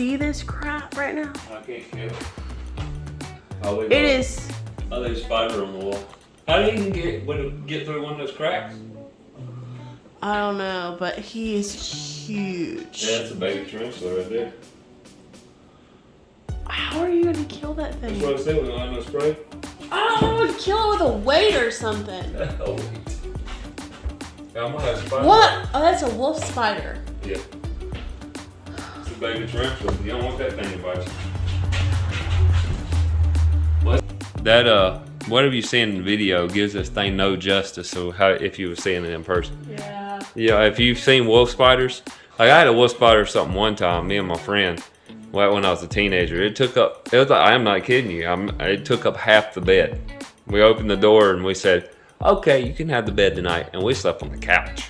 see this crap right now? I can't kill it. It is. Oh, there's a spider on the wall. How did he get through one of those cracks? I don't know, but he is huge. Yeah, that's a baby tarantula right there. How are you gonna kill that thing? That's what I said, we don't have no spray. Oh, I would kill it with a weight or something. Oh, wait. Yeah, I might have a spider. What? Oh, that's a wolf spider. Yeah. It's a baby tarantula. You don't want that thing to bite you. What? That, whatever you see in the video gives this thing no justice. So how if you were seeing it in person. Yeah. Yeah, if you've seen wolf spiders, like I had a wolf spider or something one time, me and my friend, when I was a teenager. It was like, I'm not kidding you, it took up half the bed. We opened the door and we said, okay, you can have the bed tonight. And we slept on the couch.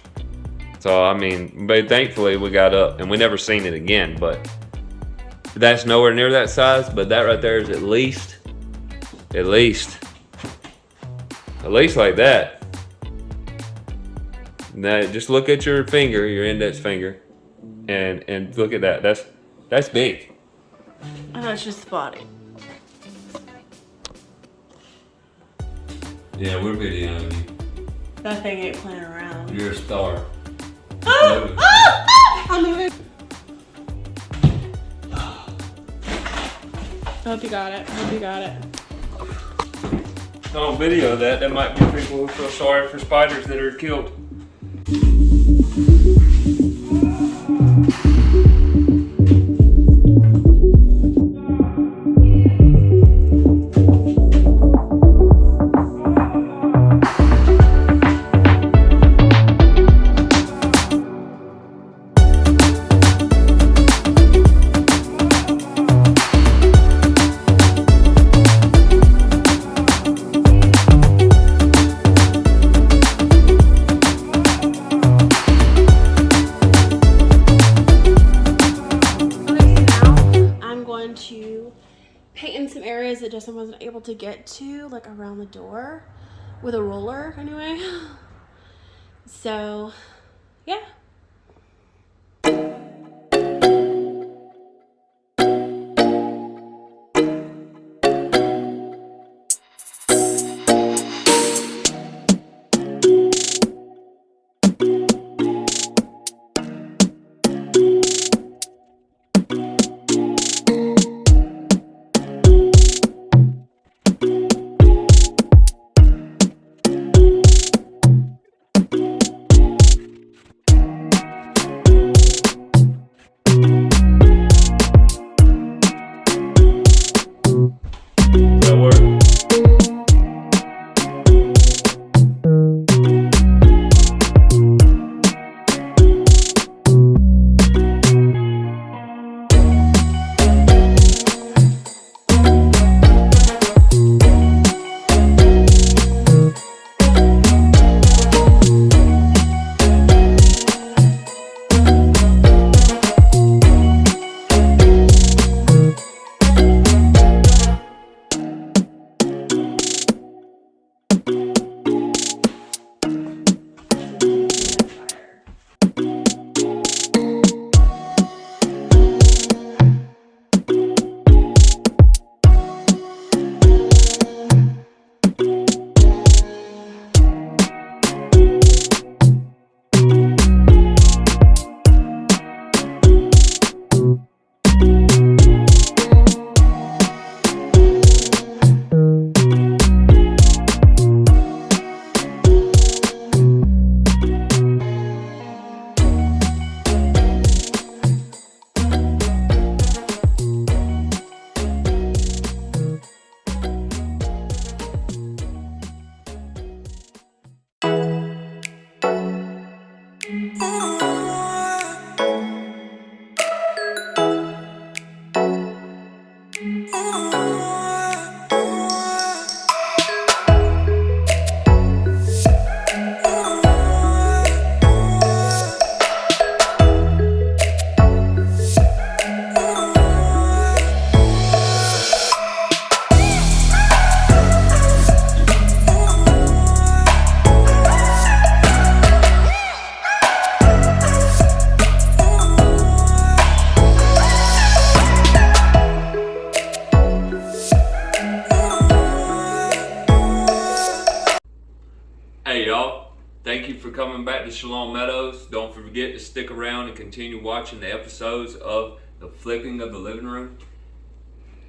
So, I mean, but thankfully we got up and we never seen it again, but that's nowhere near that size, but that right there is at least like that. Now, just look at your finger, your index finger, and look at that. That's big. And that's just the body. Yeah, we're videoing you. That thing ain't playing around. You're a star. I'm moving. I hope you got it. Don't video that. That might be people who feel sorry for spiders that are killed. Paint in some areas that Justin wasn't able to get to, like around the door with a roller anyway. So yeah. for coming back to Shalom Meadows. Don't forget to stick around and continue watching the episodes of The Flipping of the Living Room.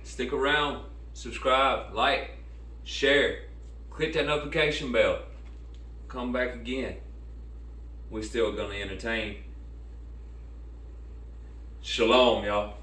Stick around, subscribe, like, share, click that notification bell. Come back again. We're still gonna entertain. Shalom, y'all.